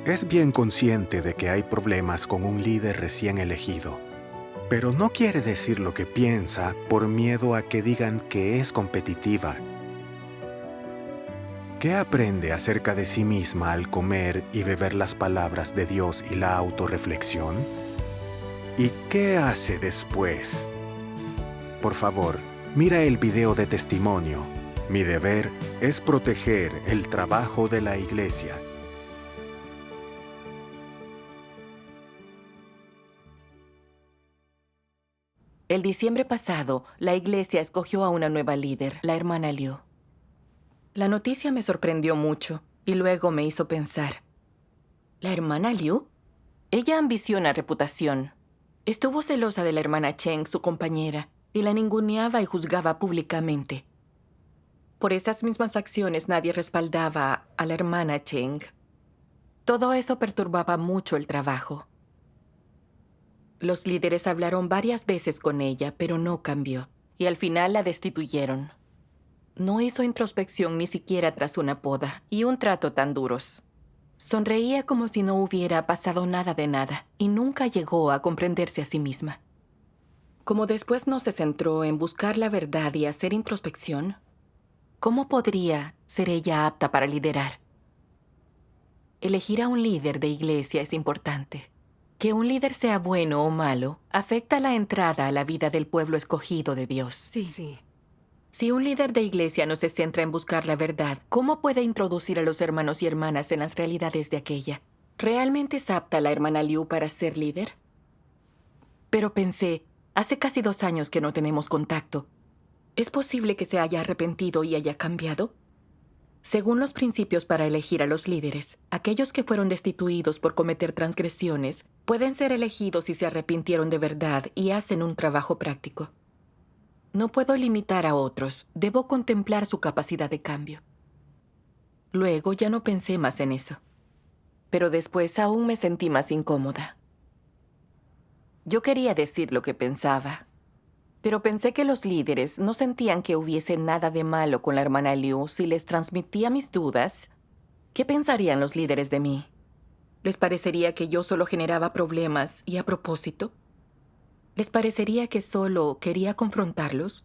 Es bien consciente de que hay problemas con un líder recién elegido, pero no quiere decir lo que piensa por miedo a que digan que es competitiva. ¿Qué aprende acerca de sí misma al comer y beber las palabras de Dios y la autorreflexión? ¿Y qué hace después? Por favor, mira el video de testimonio. Mi deber es proteger el trabajo de la iglesia. El diciembre pasado, la iglesia escogió a una nueva líder, la hermana Liu. La noticia me sorprendió mucho y luego me hizo pensar. ¿La hermana Liu? Ella ambiciona reputación. Estuvo celosa de la hermana Cheng, su compañera, y la ninguneaba y juzgaba públicamente. Por esas mismas acciones nadie respaldaba a la hermana Cheng. Todo eso perturbaba mucho el trabajo. Los líderes hablaron varias veces con ella, pero no cambió, y al final la destituyeron. No hizo introspección ni siquiera tras una poda y un trato tan duros. Sonreía como si no hubiera pasado nada de nada, y nunca llegó a comprenderse a sí misma. Como después no se centró en buscar la verdad y hacer introspección, ¿cómo podría ser ella apta para liderar? Elegir a un líder de iglesia es importante. Que un líder sea bueno o malo afecta la entrada a la vida del pueblo escogido de Dios. Sí. Si un líder de iglesia no se centra en buscar la verdad, ¿cómo puede introducir a los hermanos y hermanas en las realidades de aquella? ¿Realmente es apta la hermana Liu para ser líder? Pero pensé, hace casi 2 años que no tenemos contacto. ¿Es posible que se haya arrepentido y haya cambiado? Según los principios para elegir a los líderes, aquellos que fueron destituidos por cometer transgresiones pueden ser elegidos si se arrepintieron de verdad y hacen un trabajo práctico. No puedo limitar a otros, debo contemplar su capacidad de cambio. Luego ya no pensé más en eso, pero después aún me sentí más incómoda. Yo quería decir lo que pensaba, pero pensé que los líderes no sentían que hubiese nada de malo con la hermana Liu si les transmitía mis dudas. ¿Qué pensarían los líderes de mí? ¿Les parecería que yo solo generaba problemas y a propósito? ¿Les parecería que solo quería confrontarlos?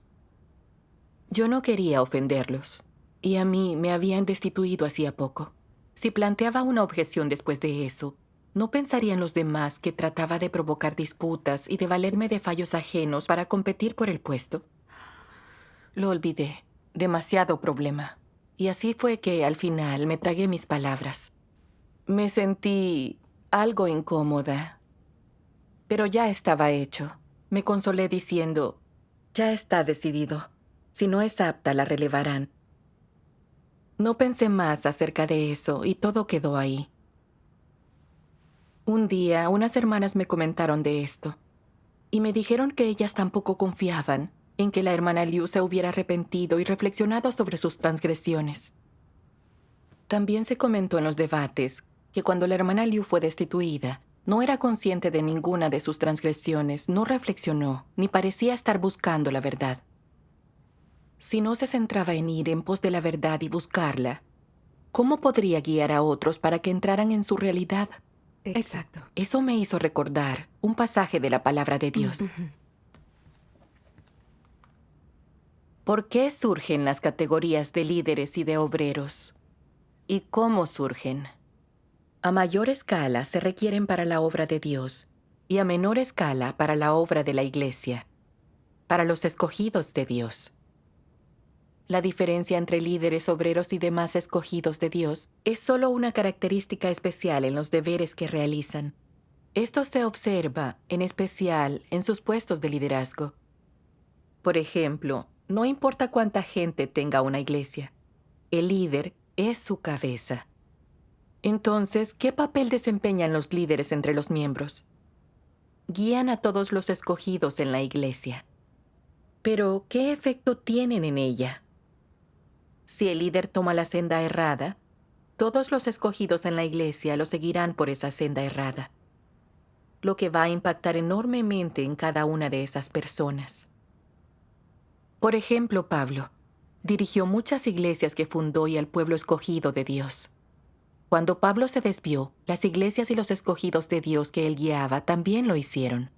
Yo no quería ofenderlos, y a mí me habían destituido hacía poco. Si planteaba una objeción después de eso, ¿no pensarían los demás que trataba de provocar disputas y de valerme de fallos ajenos para competir por el puesto? Lo olvidé. Demasiado problema. Y así fue que, al final, me tragué mis palabras. Me sentí algo incómoda. Pero ya estaba hecho. Me consolé diciendo, ya está decidido. Si no es apta, la relevarán. No pensé más acerca de eso y todo quedó ahí. Un día, unas hermanas me comentaron de esto y me dijeron que ellas tampoco confiaban en que la hermana Liu se hubiera arrepentido y reflexionado sobre sus transgresiones. También se comentó en los debates que cuando la hermana Liu fue destituida, no era consciente de ninguna de sus transgresiones, no reflexionó, ni parecía estar buscando la verdad. Si no se centraba en ir en pos de la verdad y buscarla, ¿cómo podría guiar a otros para que entraran en su realidad? Exacto. Eso me hizo recordar un pasaje de la palabra de Dios. ¿Por qué surgen las categorías de líderes y de obreros? ¿Y cómo surgen? A mayor escala se requieren para la obra de Dios y a menor escala para la obra de la iglesia, para los escogidos de Dios. La diferencia entre líderes, obreros y demás escogidos de Dios es solo una característica especial en los deberes que realizan. Esto se observa, en especial, en sus puestos de liderazgo. Por ejemplo, no importa cuánta gente tenga una iglesia, el líder es su cabeza. Entonces, ¿qué papel desempeñan los líderes entre los miembros? Guían a todos los escogidos en la iglesia. Pero, ¿qué efecto tienen en ella? Si el líder toma la senda errada, todos los escogidos en la iglesia lo seguirán por esa senda errada, lo que va a impactar enormemente en cada una de esas personas. Por ejemplo, Pablo dirigió muchas iglesias que fundó y al pueblo escogido de Dios. Cuando Pablo se desvió, las iglesias y los escogidos de Dios que él guiaba también lo hicieron.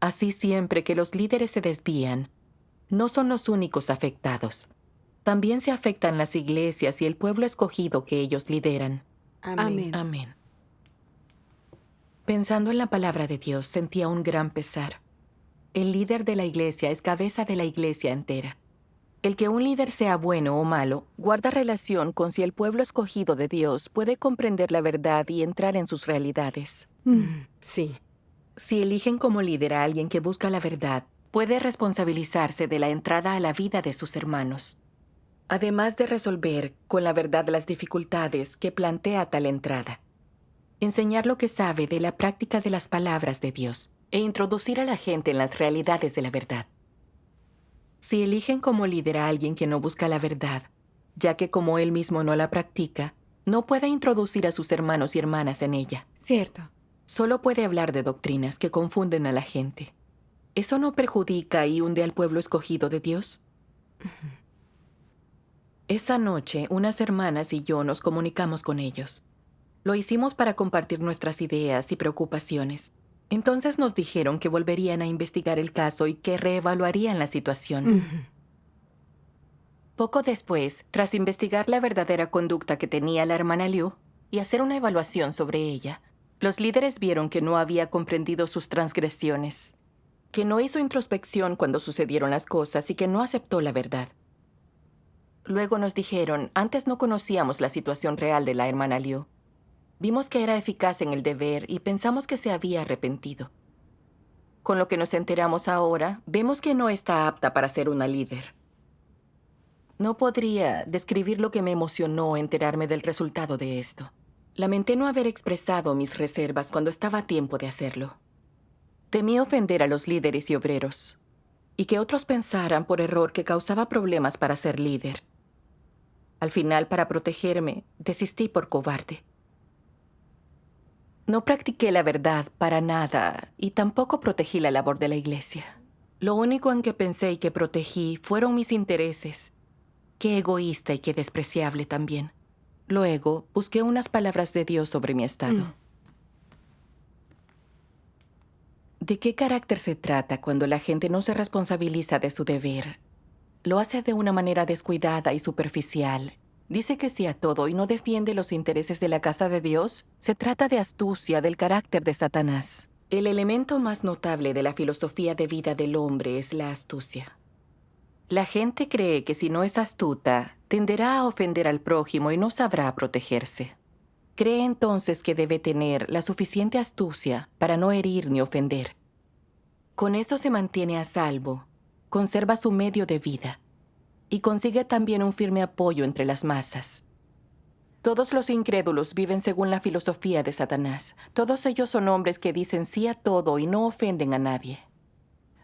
Así siempre que los líderes se desvían, no son los únicos afectados. También se afectan las iglesias y el pueblo escogido que ellos lideran. Amén. Amén. Pensando en la palabra de Dios, sentía un gran pesar. El líder de la iglesia es cabeza de la iglesia entera. El que un líder sea bueno o malo guarda relación con si el pueblo escogido de Dios puede comprender la verdad y entrar en sus realidades. Sí. Si eligen como líder a alguien que busca la verdad, puede responsabilizarse de la entrada a la vida de sus hermanos, además de resolver con la verdad las dificultades que plantea tal entrada. Enseñar lo que sabe de la práctica de las palabras de Dios e introducir a la gente en las realidades de la verdad. Si eligen como líder a alguien que no busca la verdad, ya que como él mismo no la practica, no puede introducir a sus hermanos y hermanas en ella. Cierto. Solo puede hablar de doctrinas que confunden a la gente. ¿Eso no perjudica y hunde al pueblo escogido de Dios? Esa noche, unas hermanas y yo nos comunicamos con ellos. Lo hicimos para compartir nuestras ideas y preocupaciones. Entonces nos dijeron que volverían a investigar el caso y que reevaluarían la situación. Poco después, tras investigar la verdadera conducta que tenía la hermana Liu y hacer una evaluación sobre ella, los líderes vieron que no había comprendido sus transgresiones, que no hizo introspección cuando sucedieron las cosas y que no aceptó la verdad. Luego nos dijeron, antes no conocíamos la situación real de la hermana Liu. Vimos que era eficaz en el deber y pensamos que se había arrepentido. Con lo que nos enteramos ahora, vemos que no está apta para ser una líder. No podría describir lo que me emocionó enterarme del resultado de esto. Lamenté no haber expresado mis reservas cuando estaba a tiempo de hacerlo. Temí ofender a los líderes y obreros, y que otros pensaran por error que causaba problemas para ser líder. Al final, para protegerme, desistí por cobarde. No practiqué la verdad para nada y tampoco protegí la labor de la iglesia. Lo único en que pensé y que protegí fueron mis intereses. Qué egoísta y qué despreciable también. Luego, busqué unas palabras de Dios sobre mi estado. ¿De qué carácter se trata cuando la gente no se responsabiliza de su deber? Lo hace de una manera descuidada y superficial. Dice que sí a todo y no defiende los intereses de la casa de Dios. Se trata de astucia del carácter de Satanás. El elemento más notable de la filosofía de vida del hombre es la astucia. La gente cree que si no es astuta, tenderá a ofender al prójimo y no sabrá protegerse. Cree entonces que debe tener la suficiente astucia para no herir ni ofender. Con eso se mantiene a salvo, conserva su medio de vida y consigue también un firme apoyo entre las masas. Todos los incrédulos viven según la filosofía de Satanás. Todos ellos son hombres que dicen sí a todo y no ofenden a nadie.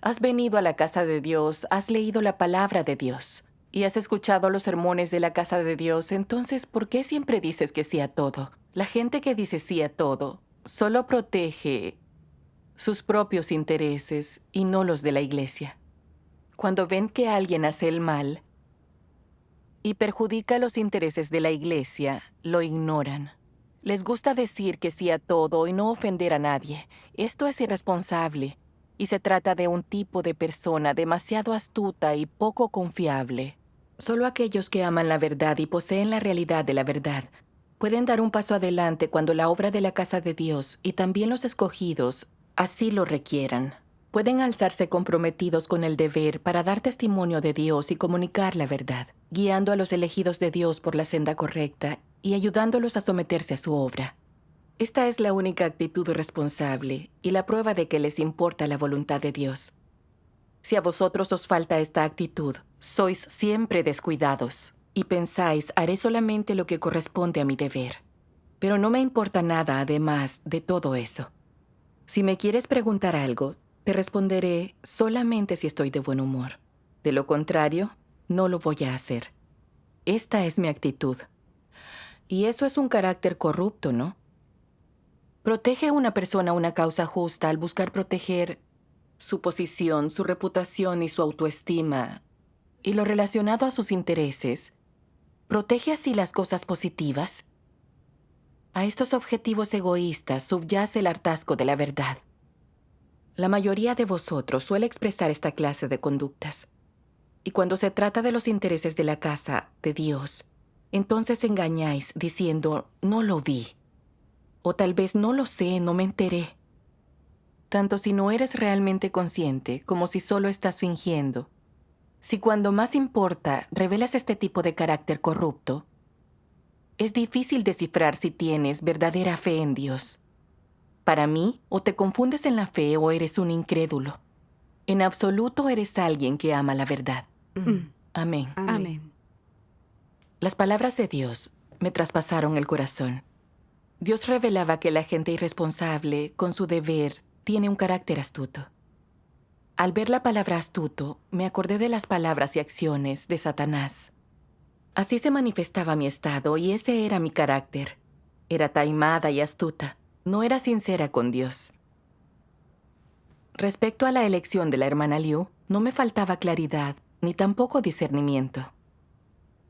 Has venido a la casa de Dios, has leído la palabra de Dios y has escuchado los sermones de la casa de Dios. Entonces, ¿por qué siempre dices que sí a todo? La gente que dice sí a todo solo protege sus propios intereses y no los de la iglesia. Cuando ven que alguien hace el mal y perjudica los intereses de la iglesia, lo ignoran. Les gusta decir que sí a todo y no ofender a nadie. Esto es irresponsable y se trata de un tipo de persona demasiado astuta y poco confiable. Solo aquellos que aman la verdad y poseen la realidad de la verdad pueden dar un paso adelante cuando la obra de la casa de Dios y también los escogidos así lo requieran. Pueden alzarse comprometidos con el deber para dar testimonio de Dios y comunicar la verdad, guiando a los elegidos de Dios por la senda correcta y ayudándolos a someterse a su obra. Esta es la única actitud responsable y la prueba de que les importa la voluntad de Dios. Si a vosotros os falta esta actitud, sois siempre descuidados y pensáis, haré solamente lo que corresponde a mi deber. Pero no me importa nada además de todo eso. Si me quieres preguntar algo, te responderé solamente si estoy de buen humor. De lo contrario, no lo voy a hacer. Esta es mi actitud. Y eso es un carácter corrupto, ¿no? ¿Protege a una persona una causa justa al buscar proteger su posición, su reputación y su autoestima, y lo relacionado a sus intereses? ¿Protege así las cosas positivas? A estos objetivos egoístas subyace el hartazgo de la verdad. La mayoría de vosotros suele expresar esta clase de conductas. Y cuando se trata de los intereses de la casa de Dios, entonces engañáis diciendo, no lo vi. O tal vez no lo sé, no me enteré. Tanto si no eres realmente consciente como si solo estás fingiendo. Si cuando más importa revelas este tipo de carácter corrupto, es difícil descifrar si tienes verdadera fe en Dios. Para mí, o te confundes en la fe o eres un incrédulo. En absoluto eres alguien que ama la verdad. Amén. Amén. Las palabras de Dios me traspasaron el corazón. Dios revelaba que la gente irresponsable, con su deber, tiene un carácter astuto. Al ver la palabra astuto, me acordé de las palabras y acciones de Satanás. Así se manifestaba mi estado y ese era mi carácter. Era taimada y astuta. No era sincera con Dios. Respecto a la elección de la hermana Liu, no me faltaba claridad ni tampoco discernimiento.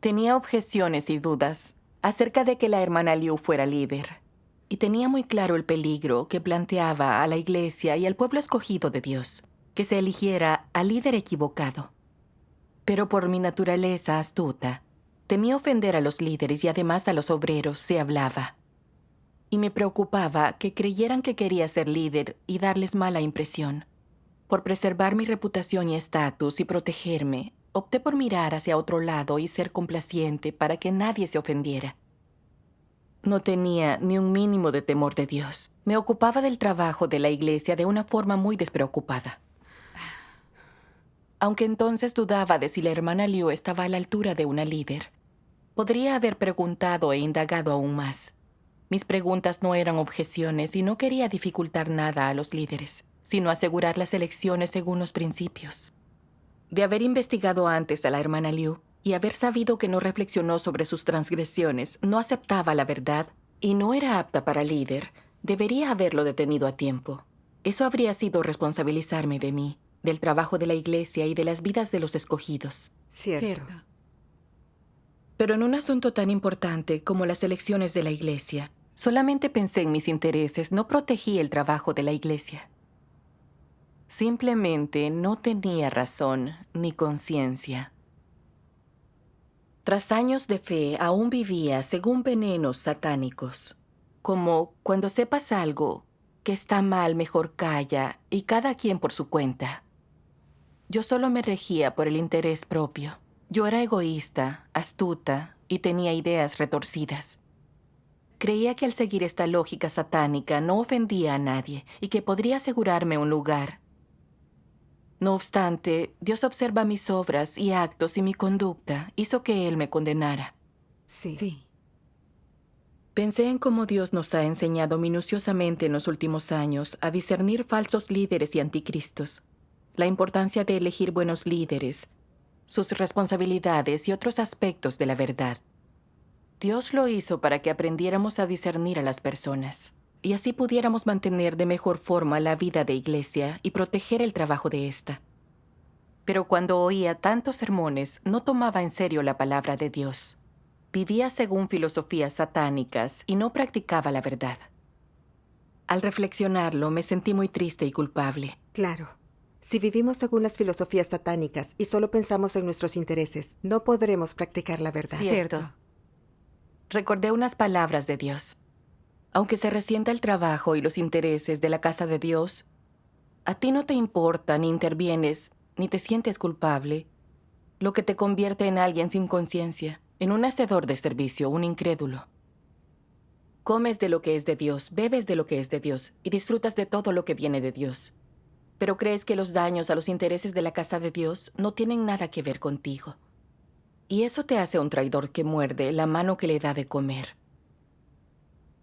Tenía objeciones y dudas acerca de que la hermana Liu fuera líder, y tenía muy claro el peligro que planteaba a la iglesia y al pueblo escogido de Dios, que se eligiera al líder equivocado. Pero por mi naturaleza astuta, temí ofender a los líderes y además a los obreros si hablaba. Y me preocupaba que creyeran que quería ser líder y darles mala impresión. Por preservar mi reputación y estatus y protegerme, opté por mirar hacia otro lado y ser complaciente para que nadie se ofendiera. No tenía ni un mínimo de temor de Dios. Me ocupaba del trabajo de la iglesia de una forma muy despreocupada. Aunque entonces dudaba de si la hermana Liu estaba a la altura de una líder, podría haber preguntado e indagado aún más. Mis preguntas no eran objeciones y no quería dificultar nada a los líderes, sino asegurar las elecciones según los principios. De haber investigado antes a la hermana Liu y haber sabido que no reflexionó sobre sus transgresiones, no aceptaba la verdad y no era apta para líder, debería haberlo detenido a tiempo. Eso habría sido responsabilizarme de mí, del trabajo de la iglesia y de las vidas de los escogidos. Cierto. Pero en un asunto tan importante como las elecciones de la iglesia, solamente pensé en mis intereses, no protegí el trabajo de la iglesia. Simplemente no tenía razón ni conciencia. Tras años de fe, aún vivía según venenos satánicos, como cuando sepas algo que está mal, mejor calla, y cada quien por su cuenta. Yo solo me regía por el interés propio. Yo era egoísta, astuta y tenía ideas retorcidas. Creía que al seguir esta lógica satánica no ofendía a nadie y que podría asegurarme un lugar. No obstante, Dios observa mis obras y actos y mi conducta hizo que Él me condenara. Sí. Pensé en cómo Dios nos ha enseñado minuciosamente en los últimos años a discernir falsos líderes y anticristos, la importancia de elegir buenos líderes, sus responsabilidades y otros aspectos de la verdad. Dios lo hizo para que aprendiéramos a discernir a las personas y así pudiéramos mantener de mejor forma la vida de iglesia y proteger el trabajo de esta. Pero cuando oía tantos sermones, no tomaba en serio la palabra de Dios. Vivía según filosofías satánicas y no practicaba la verdad. Al reflexionarlo, me sentí muy triste y culpable. Claro. Si vivimos según las filosofías satánicas y solo pensamos en nuestros intereses, no podremos practicar la verdad. Cierto. Recordé unas palabras de Dios. Aunque se resienta el trabajo y los intereses de la casa de Dios, a ti no te importa, ni intervienes, ni te sientes culpable, lo que te convierte en alguien sin conciencia, en un hacedor de servicio, un incrédulo. Comes de lo que es de Dios, bebes de lo que es de Dios y disfrutas de todo lo que viene de Dios. Pero crees que los daños a los intereses de la casa de Dios no tienen nada que ver contigo. Y eso te hace un traidor que muerde la mano que le da de comer.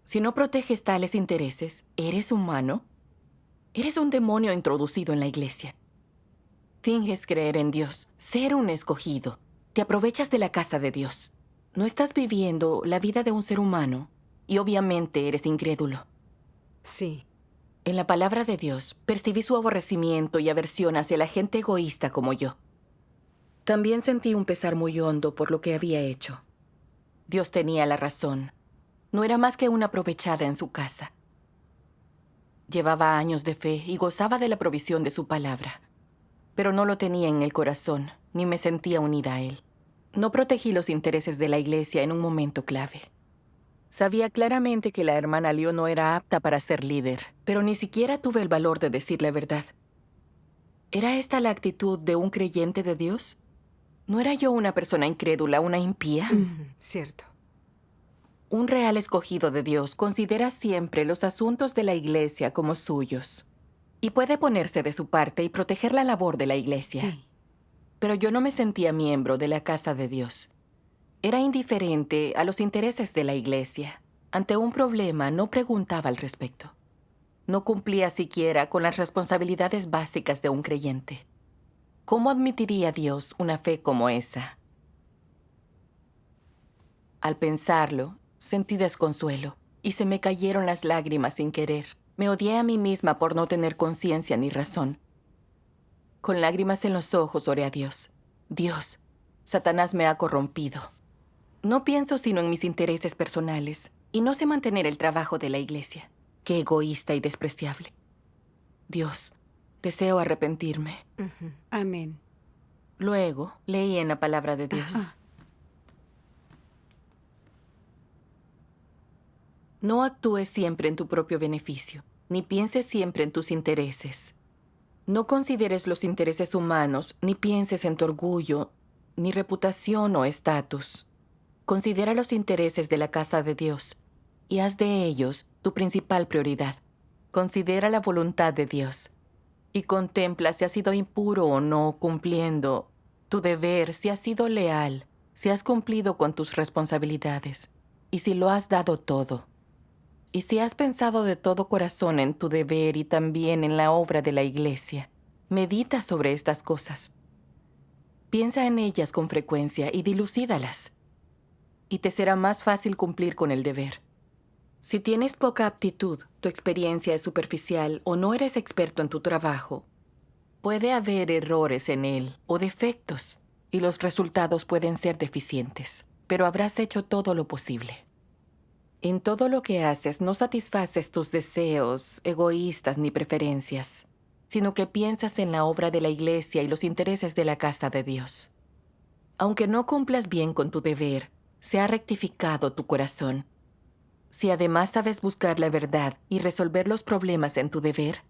Si no proteges tales intereses, ¿eres humano? Eres un demonio introducido en la iglesia. Finges creer en Dios, ser un escogido. Te aprovechas de la casa de Dios. No estás viviendo la vida de un ser humano y obviamente eres incrédulo. Sí. En la palabra de Dios, percibí su aborrecimiento y aversión hacia la gente egoísta como yo. También sentí un pesar muy hondo por lo que había hecho. Dios tenía la razón. No era más que una aprovechada en su casa. Llevaba años de fe y gozaba de la provisión de su palabra. Pero no lo tenía en el corazón, ni me sentía unida a él. No protegí los intereses de la iglesia en un momento clave. Sabía claramente que la hermana Liu no era apta para ser líder, pero ni siquiera tuve el valor de decir la verdad. ¿Era esta la actitud de un creyente de Dios? ¿No era yo una persona incrédula, una impía? Cierto. Un real escogido de Dios considera siempre los asuntos de la iglesia como suyos y puede ponerse de su parte y proteger la labor de la iglesia. Sí. Pero yo no me sentía miembro de la casa de Dios. Era indiferente a los intereses de la iglesia. Ante un problema no preguntaba al respecto. No cumplía siquiera con las responsabilidades básicas de un creyente. ¿Cómo admitiría Dios una fe como esa? Al pensarlo, sentí desconsuelo y se me cayeron las lágrimas sin querer. Me odié a mí misma por no tener conciencia ni razón. Con lágrimas en los ojos oré a Dios. Dios, Satanás me ha corrompido. No pienso sino en mis intereses personales y no sé mantener el trabajo de la iglesia. Qué egoísta y despreciable. Dios, deseo arrepentirme. Amén. Luego leí en la palabra de Dios. Ajá. No actúes siempre en tu propio beneficio, ni pienses siempre en tus intereses. No consideres los intereses humanos, ni pienses en tu orgullo, ni reputación o estatus. Considera los intereses de la casa de Dios y haz de ellos tu principal prioridad. Considera la voluntad de Dios y contempla si has sido impuro o no cumpliendo tu deber, si has sido leal, si has cumplido con tus responsabilidades y si lo has dado todo. Y si has pensado de todo corazón en tu deber y también en la obra de la iglesia, medita sobre estas cosas. Piensa en ellas con frecuencia y dilúcidalas. Y te será más fácil cumplir con el deber. Si tienes poca aptitud, tu experiencia es superficial o no eres experto en tu trabajo, puede haber errores en él o defectos, y los resultados pueden ser deficientes, pero habrás hecho todo lo posible. En todo lo que haces no satisfaces tus deseos egoístas ni preferencias, sino que piensas en la obra de la iglesia y los intereses de la casa de Dios. Aunque no cumplas bien con tu deber, se ha rectificado tu corazón. Si además sabes buscar la verdad y resolver los problemas en tu deber,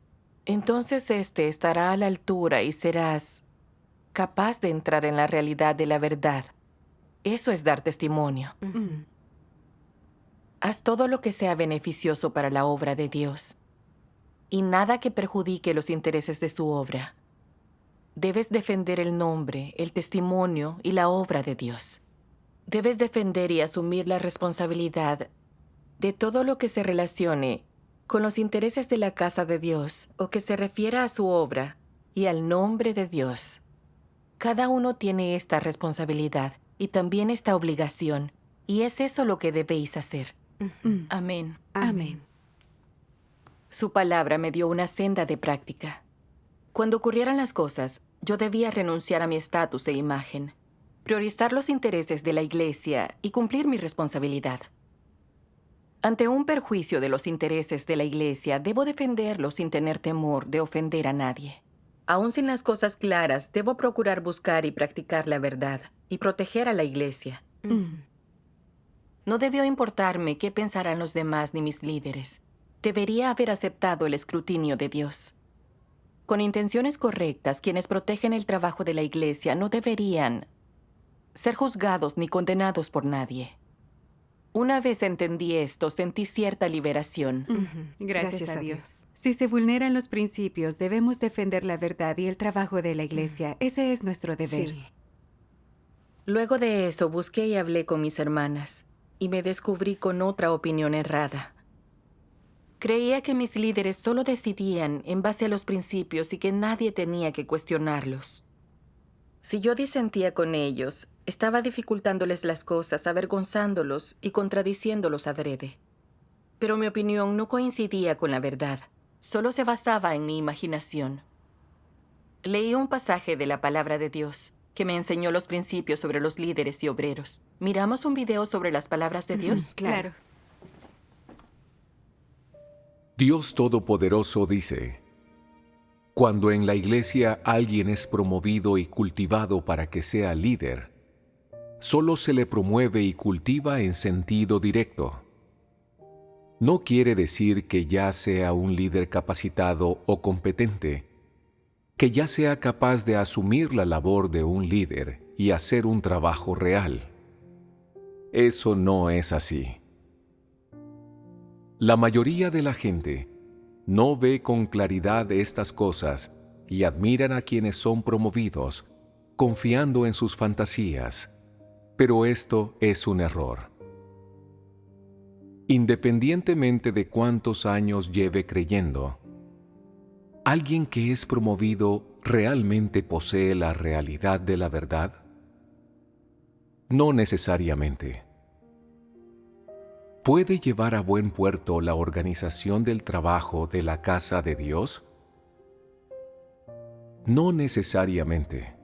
entonces éste estará a la altura y serás capaz de entrar en la realidad de la verdad. Eso es dar testimonio. Haz todo lo que sea beneficioso para la obra de Dios y nada que perjudique los intereses de su obra. Debes defender el nombre, el testimonio y la obra de Dios. Debes defender y asumir la responsabilidad de todo lo que se relacione con los intereses de la casa de Dios o que se refiera a su obra y al nombre de Dios. Cada uno tiene esta responsabilidad y también esta obligación, y es eso lo que debéis hacer. Amén. Amén. Su palabra me dio una senda de práctica. Cuando ocurrieran las cosas, yo debía renunciar a mi estatus e imagen, priorizar los intereses de la iglesia y cumplir mi responsabilidad. Ante un perjuicio de los intereses de la iglesia, debo defenderlos sin tener temor de ofender a nadie. Aún sin las cosas claras, debo procurar buscar y practicar la verdad y proteger a la iglesia. No debió importarme qué pensarán los demás ni mis líderes. Debería haber aceptado el escrutinio de Dios. Con intenciones correctas, quienes protegen el trabajo de la iglesia no deberían ser juzgados ni condenados por nadie. Una vez entendí esto, sentí cierta liberación. Gracias a Dios. Si se vulneran los principios, debemos defender la verdad y el trabajo de la iglesia. Ese es nuestro deber. Sí. Luego de eso, busqué y hablé con mis hermanas, y me descubrí con otra opinión errada. Creía que mis líderes solo decidían en base a los principios y que nadie tenía que cuestionarlos. Si yo disentía con ellos, estaba dificultándoles las cosas, avergonzándolos y contradiciéndolos adrede. Pero mi opinión no coincidía con la verdad, solo se basaba en mi imaginación. Leí un pasaje de la palabra de Dios que me enseñó los principios sobre los líderes y obreros. ¿Miramos un video sobre las palabras de Dios? Claro. Dios Todopoderoso dice: cuando en la iglesia alguien es promovido y cultivado para que sea líder, solo se le promueve y cultiva en sentido directo. No quiere decir que ya sea un líder capacitado o competente, que ya sea capaz de asumir la labor de un líder y hacer un trabajo real. Eso no es así. La mayoría de la gente no ve con claridad estas cosas y admiran a quienes son promovidos, confiando en sus fantasías, pero esto es un error. Independientemente de cuántos años lleve creyendo, ¿alguien que es promovido realmente posee la realidad de la verdad? No necesariamente. ¿Puede llevar a buen puerto la organización del trabajo de la casa de Dios? No necesariamente.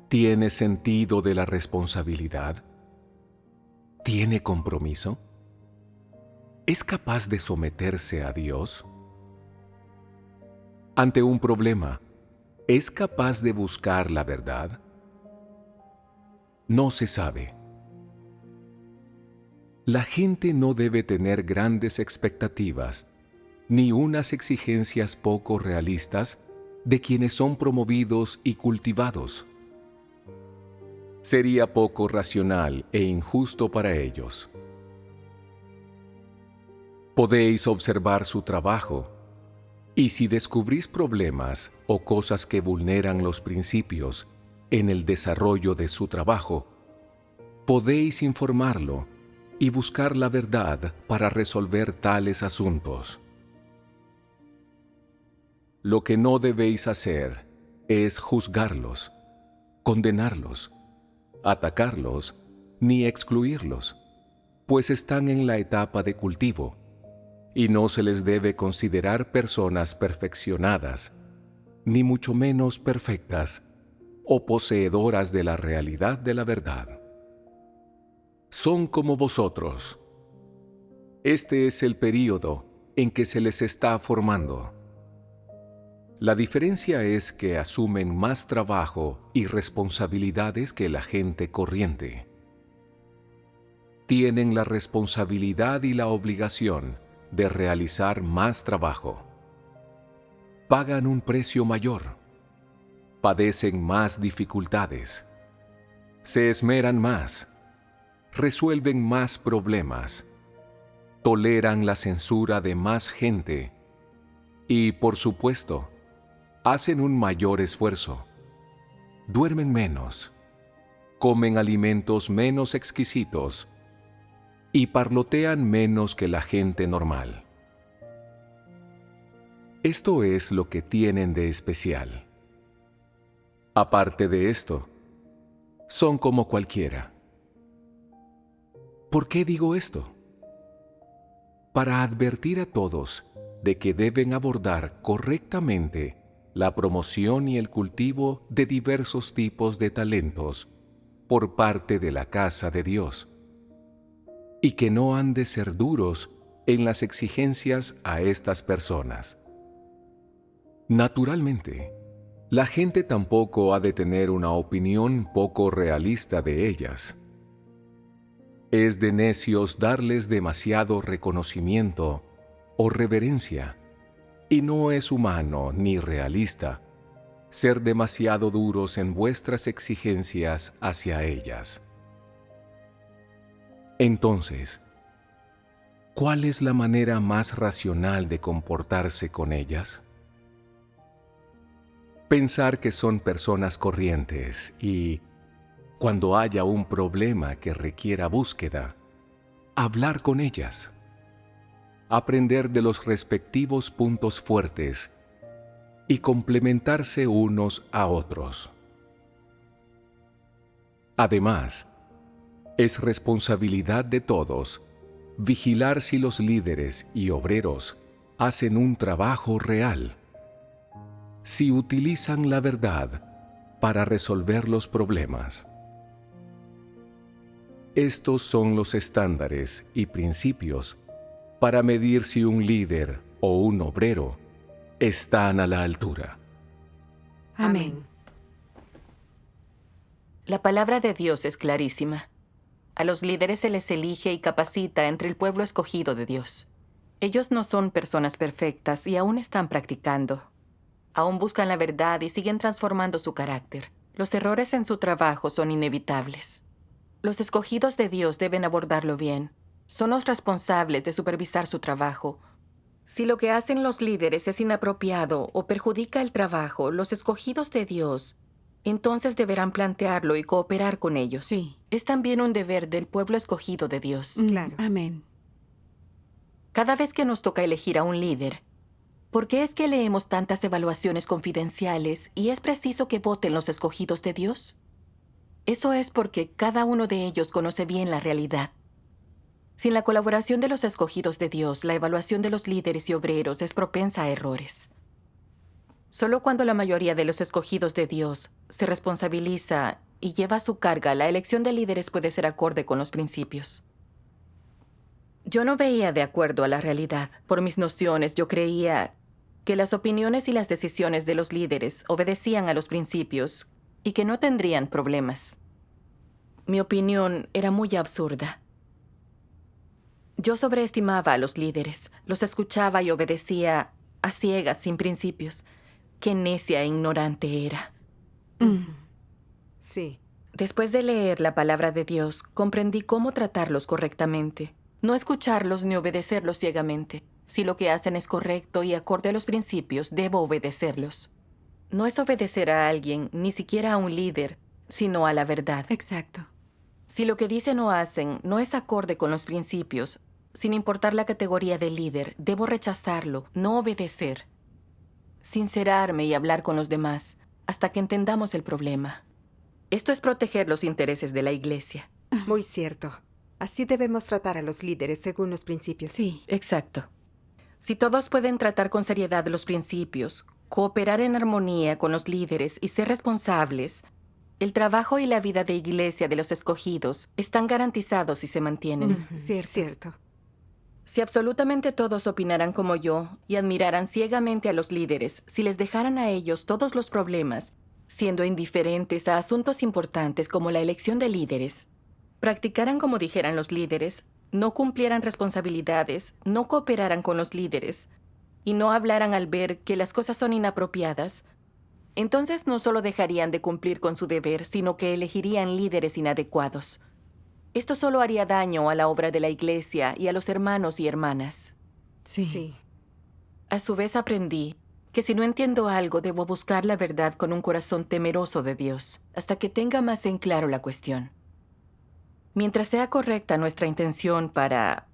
¿Tiene sentido de la responsabilidad? ¿Tiene compromiso? ¿Es capaz de someterse a Dios? Ante un problema, ¿es capaz de buscar la verdad? No se sabe. La gente no debe tener grandes expectativas, ni unas exigencias poco realistas de quienes son promovidos y cultivados. Sería poco racional e injusto para ellos. Podéis observar su trabajo, y si descubrís problemas o cosas que vulneran los principios en el desarrollo de su trabajo, podéis informarlo y buscar la verdad para resolver tales asuntos. Lo que no debéis hacer es juzgarlos, condenarlos, atacarlos, ni excluirlos, pues están en la etapa de cultivo, y no se les debe considerar personas perfeccionadas, ni mucho menos perfectas o poseedoras de la realidad de la verdad. Son como vosotros. Este es el período en que se les está formando. La diferencia es que asumen más trabajo y responsabilidades que la gente corriente. Tienen la responsabilidad y la obligación de realizar más trabajo. Pagan un precio mayor. Padecen más dificultades. Se esmeran más. Resuelven más problemas. Toleran la censura de más gente. Y, por supuesto, hacen un mayor esfuerzo. Duermen menos. Comen alimentos menos exquisitos. Y parlotean menos que la gente normal. Esto es lo que tienen de especial. Aparte de esto, son como cualquiera. ¿Por qué digo esto? Para advertir a todos de que deben abordar correctamente la promoción y el cultivo de diversos tipos de talentos por parte de la casa de Dios, y que no han de ser duros en las exigencias a estas personas. Naturalmente, la gente tampoco ha de tener una opinión poco realista de ellas. Es de necios darles demasiado reconocimiento o reverencia, y no es humano ni realista ser demasiado duros en vuestras exigencias hacia ellas. Entonces, ¿cuál es la manera más racional de comportarse con ellas? Pensar que son personas corrientes y, cuando haya un problema que requiera búsqueda, hablar con ellas, aprender de los respectivos puntos fuertes y complementarse unos a otros. Además, es responsabilidad de todos vigilar si los líderes y obreros hacen un trabajo real, si utilizan la verdad para resolver los problemas. Estos son los estándares y principios para medir si un líder o un obrero están a la altura. Amén. La palabra de Dios es clarísima. A los líderes se les elige y capacita entre el pueblo escogido de Dios. Ellos no son personas perfectas y aún están practicando. Aún buscan la verdad y siguen transformando su carácter. Los errores en su trabajo son inevitables. Los escogidos de Dios deben abordarlo bien. Son los responsables de supervisar su trabajo. Si lo que hacen los líderes es inapropiado o perjudica el trabajo, los escogidos de Dios, entonces deberán plantearlo y cooperar con ellos. Sí. Es también un deber del pueblo escogido de Dios. Claro. Amén. Cada vez que nos toca elegir a un líder, ¿por qué es que leemos tantas evaluaciones confidenciales y es preciso que voten los escogidos de Dios? Eso es porque cada uno de ellos conoce bien la realidad. Sin la colaboración de los escogidos de Dios, la evaluación de los líderes y obreros es propensa a errores. Solo cuando la mayoría de los escogidos de Dios se responsabiliza y lleva a su carga, la elección de líderes puede ser acorde con los principios. Yo no veía de acuerdo a la realidad. Por mis nociones, yo creía que las opiniones y las decisiones de los líderes obedecían a los principios y que no tendrían problemas. Mi opinión era muy absurda. Yo sobreestimaba a los líderes, los escuchaba y obedecía a ciegas, sin principios. Qué necia e ignorante era. Sí. Después de leer la palabra de Dios, comprendí cómo tratarlos correctamente. No escucharlos ni obedecerlos ciegamente. Si lo que hacen es correcto y acorde a los principios, debo obedecerlos. No es obedecer a alguien, ni siquiera a un líder, sino a la verdad. Exacto. Si lo que dicen o hacen no es acorde con los principios, sin importar la categoría del líder, debo rechazarlo, no obedecer. Sincerarme y hablar con los demás hasta que entendamos el problema. Esto es proteger los intereses de la Iglesia. Muy cierto. Así debemos tratar a los líderes según los principios. Sí. Exacto. Si todos pueden tratar con seriedad los principios, cooperar en armonía con los líderes y ser responsables, el trabajo y la vida de Iglesia de los escogidos están garantizados si se mantienen. Cierto. Cierto. Si absolutamente todos opinaran como yo y admiraran ciegamente a los líderes, si les dejaran a ellos todos los problemas, siendo indiferentes a asuntos importantes como la elección de líderes, practicaran como dijeran los líderes, no cumplieran responsabilidades, no cooperaran con los líderes y no hablaran al ver que las cosas son inapropiadas, entonces no solo dejarían de cumplir con su deber, sino que elegirían líderes inadecuados. Esto solo haría daño a la obra de la Iglesia y a los hermanos y hermanas. Sí. A su vez aprendí que si no entiendo algo, debo buscar la verdad con un corazón temeroso de Dios, hasta que tenga más en claro la cuestión. Mientras sea correcta nuestra intención para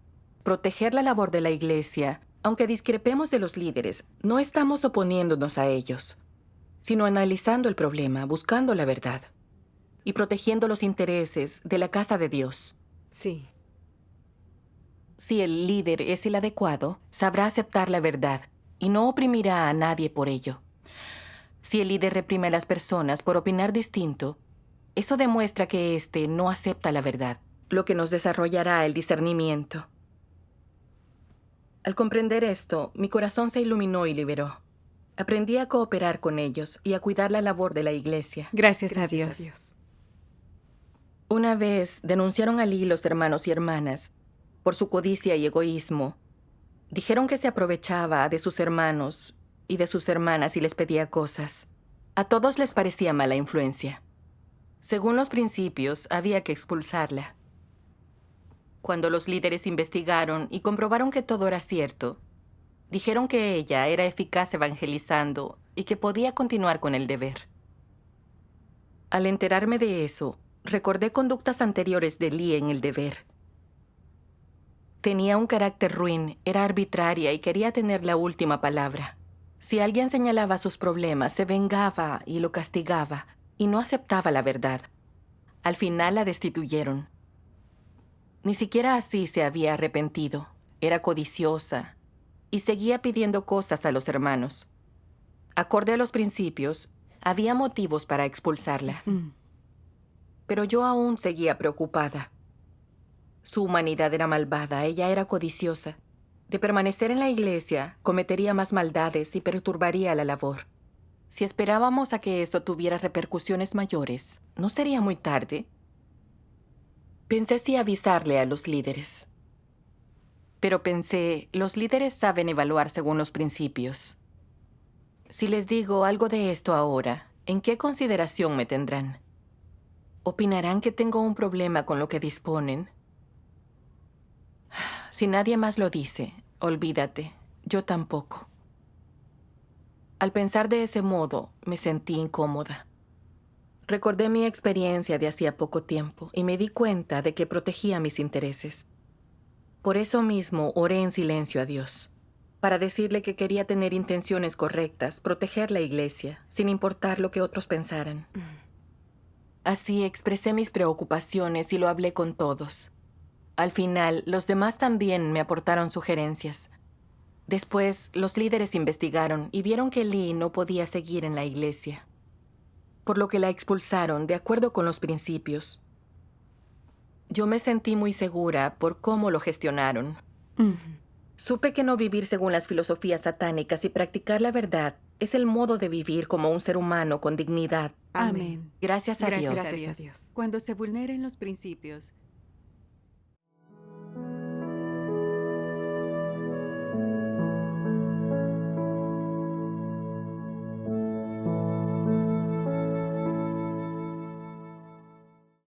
proteger la labor de la Iglesia, aunque discrepemos de los líderes, no estamos oponiéndonos a ellos, sino analizando el problema, buscando la verdad y protegiendo los intereses de la casa de Dios. Sí. Si el líder es el adecuado, sabrá aceptar la verdad y no oprimirá a nadie por ello. Si el líder reprime a las personas por opinar distinto, eso demuestra que éste no acepta la verdad, lo que nos desarrollará el discernimiento. Al comprender esto, mi corazón se iluminó y liberó. Aprendí a cooperar con ellos y a cuidar la labor de la Iglesia. Gracias a Dios. Una vez denunciaron a Lee los hermanos y hermanas por su codicia y egoísmo. Dijeron que se aprovechaba de sus hermanos y de sus hermanas y les pedía cosas. A todos les parecía mala influencia. Según los principios, había que expulsarla. Cuando los líderes investigaron y comprobaron que todo era cierto, dijeron que ella era eficaz evangelizando y que podía continuar con el deber. Al enterarme de eso, recordé conductas anteriores de Lee en el deber. Tenía un carácter ruin, era arbitraria y quería tener la última palabra. Si alguien señalaba sus problemas, se vengaba y lo castigaba, y no aceptaba la verdad. Al final la destituyeron. Ni siquiera así se había arrepentido. Era codiciosa y seguía pidiendo cosas a los hermanos. Acorde a los principios, había motivos para expulsarla. Pero yo aún seguía preocupada. Su humanidad era malvada, ella era codiciosa. De permanecer en la iglesia, cometería más maldades y perturbaría la labor. Si esperábamos a que esto tuviera repercusiones mayores, ¿no sería muy tarde? Pensé si avisarle a los líderes. Pero pensé, los líderes saben evaluar según los principios. Si les digo algo de esto ahora, ¿en qué consideración me tendrán? ¿Opinarán que tengo un problema con lo que disponen? Si nadie más lo dice, olvídate, yo tampoco. Al pensar de ese modo, me sentí incómoda. Recordé mi experiencia de hacía poco tiempo y me di cuenta de que protegía mis intereses. Por eso mismo oré en silencio a Dios, para decirle que quería tener intenciones correctas, proteger la iglesia, sin importar lo que otros pensaran. Así expresé mis preocupaciones y lo hablé con todos. Al final, los demás también me aportaron sugerencias. Después, los líderes investigaron y vieron que Lee no podía seguir en la iglesia, por lo que la expulsaron de acuerdo con los principios. Yo me sentí muy segura por cómo lo gestionaron. Supe que no vivir según las filosofías satánicas y practicar la verdad es el modo de vivir como un ser humano con dignidad. Amén. Gracias a Dios. Gracias a Dios. Cuando se vulneren los principios,